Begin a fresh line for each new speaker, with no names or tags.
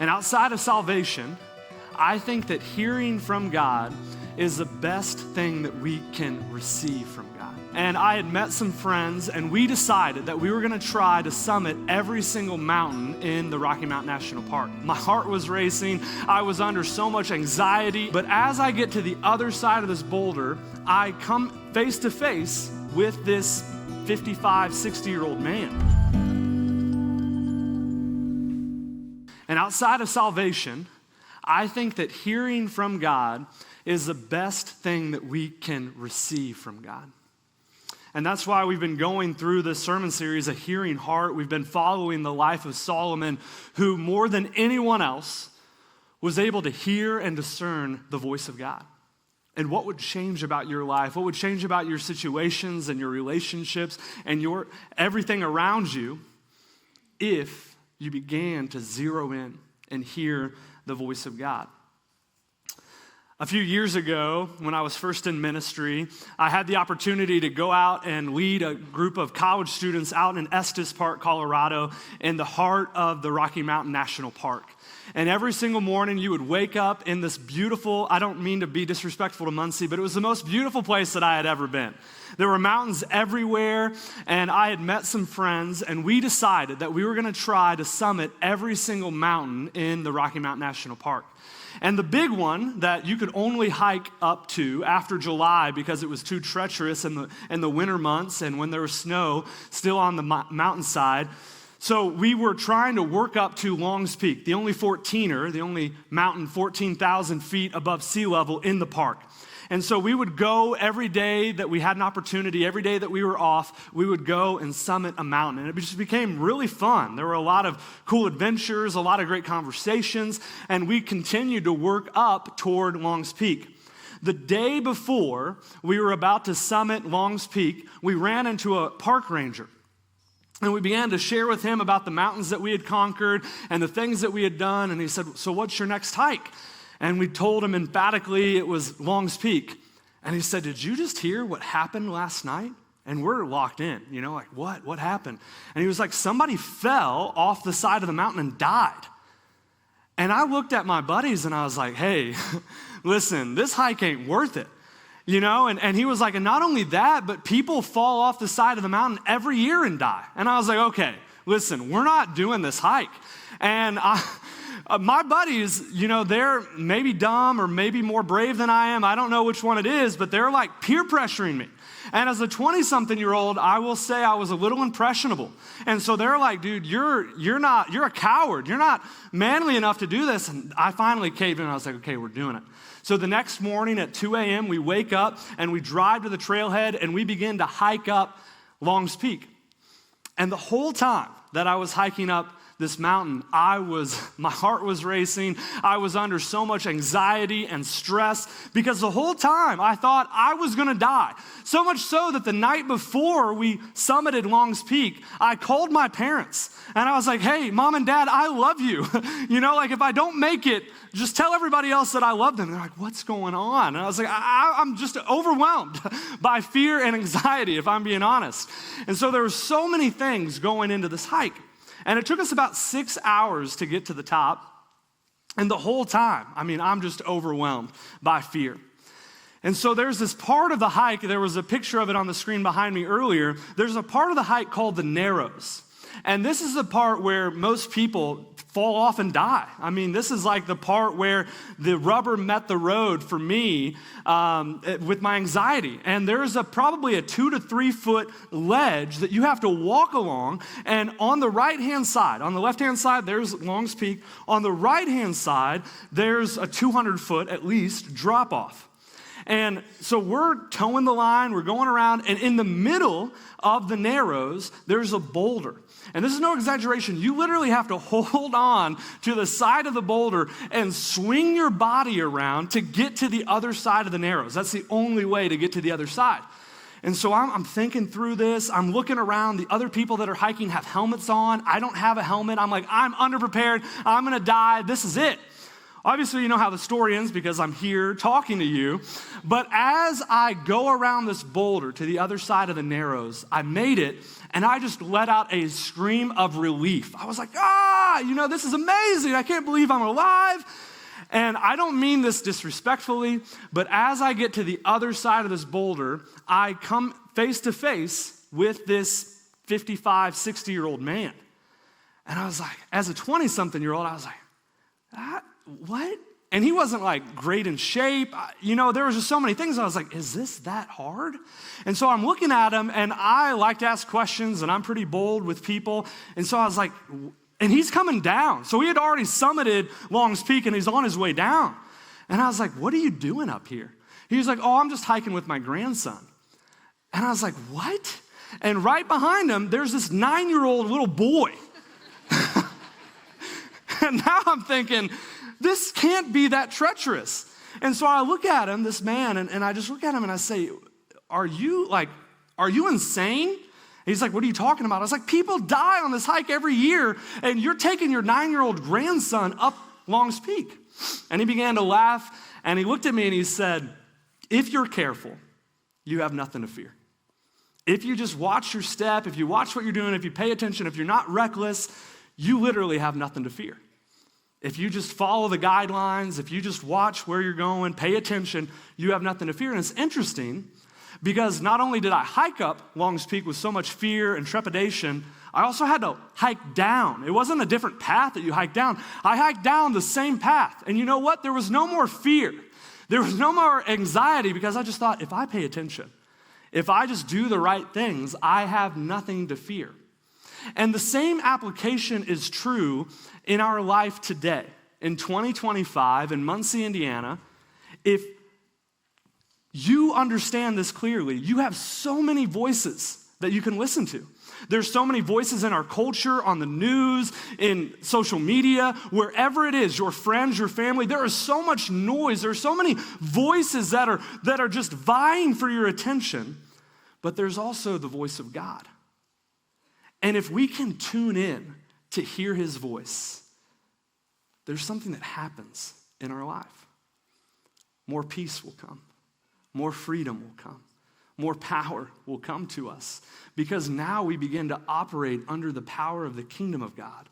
And outside of salvation, I think that hearing from God is the best thing that we can receive from God. And I had met some friends, and we decided that we were gonna try to summit every single mountain in the Rocky Mountain National Park. My heart was racing. I was under so much anxiety. But as I get to the other side of this boulder, I come face to face with this 55, 60-year-old man. And outside of salvation, I think that hearing from God is the best thing that we can receive from God. And that's why we've been going through this sermon series, A Hearing Heart. We've been following the life of Solomon, who more than anyone else was able to hear and discern the voice of God. And what would change about your life, what would change about your situations and your relationships and your everything around you if you began to zero in and hear the voice of God. A few years ago, when I was first in ministry, I had the opportunity to go out and lead a group of college students out in Estes Park, Colorado, in the heart of the Rocky Mountain National Park. And every single morning, you would wake up in this beautiful, I don't mean to be disrespectful to Muncie, but it was the most beautiful place that I had ever been. There were mountains everywhere, and I had met some friends, and we decided that we were gonna try to summit every single mountain in the Rocky Mountain National Park. And the big one that you could only hike up to after July because it was too treacherous in the winter months and when there was snow still on the mountainside. So we were trying to work up to Long's Peak, the only 14er, the only mountain 14,000 feet above sea level in the park. And so we would go every day that we had an opportunity, every day that we were off, we would go and summit a mountain. And it just became really fun. There were a lot of cool adventures, a lot of great conversations, and we continued to work up toward Long's Peak. The day before we were about to summit Long's Peak, we ran into a park ranger. And we began to share with him about the mountains that we had conquered and the things that we had done. And he said, "So what's your next hike?" And we told him emphatically it was Long's Peak. And he said, "Did you just hear what happened last night?" And we're locked in, like, what? What happened? And he was like, "Somebody fell off the side of the mountain and died." And I looked at my buddies and I was like, "Hey, listen, this hike ain't worth it." And he was like, "And not only that, but people fall off the side of the mountain every year and die." And I was like, "Okay, listen, we're not doing this hike." And my buddies, they're maybe dumb or maybe more brave than I am. I don't know which one it is, but they're like peer pressuring me. And as a 20-something-year-old, I will say I was a little impressionable. And so they're like, "Dude, you're a coward. You're not manly enough to do this." And I finally caved in and I was like, "Okay, we're doing it." So the next morning at 2 a.m., we wake up and we drive to the trailhead and we begin to hike up Long's Peak. And the whole time that I was hiking up this mountain, my heart was racing. I was under so much anxiety and stress because the whole time I thought I was gonna die. So much so that the night before we summited Long's Peak, I called my parents and I was like, "Hey, Mom and Dad, I love you." If I don't make it, just tell everybody else that I love them. They're like, "What's going on?" And I was like, I'm just overwhelmed by fear and anxiety, if I'm being honest. And so there were so many things going into this hike. And it took us about 6 hours to get to the top. And the whole time, I'm just overwhelmed by fear. And so there's this part of the hike, there was a picture of it on the screen behind me earlier. There's a part of the hike called the Narrows. And this is the part where most people fall off and die. This is like the part where the rubber met the road for me with my anxiety. And there's probably a 2 to 3 foot ledge that you have to walk along. And on the right-hand side, on the left-hand side, there's Long's Peak. On the right-hand side, there's a 200 foot at least drop off. And so we're towing the line, we're going around, and in the middle of the Narrows, there's a boulder. And this is no exaggeration. You literally have to hold on to the side of the boulder and swing your body around to get to the other side of the Narrows. That's the only way to get to the other side. And so I'm thinking through this. I'm looking around. The other people that are hiking have helmets on. I don't have a helmet. I'm like, I'm underprepared. I'm going to die. This is it. Obviously, you know how the story ends because I'm here talking to you. But as I go around this boulder to the other side of the Narrows, I made it, and I just let out a scream of relief. I was like, this is amazing. I can't believe I'm alive. And I don't mean this disrespectfully, but as I get to the other side of this boulder, I come face to face with this 55, 60-year-old man. And I was like, as a 20-something-year-old, I was like, what? And he wasn't like great in shape. There was just so many things. I was like, is this that hard? And so I'm looking at him, and I like to ask questions, and I'm pretty bold with people. And so I was like, and he's coming down. So he had already summited Long's Peak, and he's on his way down. And I was like, what are you doing up here? He was like, I'm just hiking with my grandson. And I was like, what? And right behind him, there's this 9-year-old little boy. And now I'm thinking, this can't be that treacherous. And so I look at him, this man, and I just look at him and I say, are you insane? And he's like, what are you talking about? I was like, people die on this hike every year, and you're taking your 9-year-old grandson up Long's Peak. And he began to laugh, and he looked at me and he said, if you're careful, you have nothing to fear. If you just watch your step, if you watch what you're doing, if you pay attention, if you're not reckless, you literally have nothing to fear. If you just follow the guidelines, if you just watch where you're going, pay attention, you have nothing to fear. And it's interesting because not only did I hike up Long's Peak with so much fear and trepidation, I also had to hike down. It wasn't a different path that you hiked down. I hiked down the same path. And you know what? There was no more fear. There was no more anxiety because I just thought, if I pay attention, if I just do the right things, I have nothing to fear. And the same application is true in our life today. In 2025, in Muncie, Indiana, if you understand this clearly, you have so many voices that you can listen to. There's so many voices in our culture, on the news, in social media, wherever it is, your friends, your family. There is so much noise. There are so many voices that are just vying for your attention. But there's also the voice of God. And if we can tune in to hear his voice, there's something that happens in our life. More peace will come. More freedom will come. More power will come to us because now we begin to operate under the power of the kingdom of God.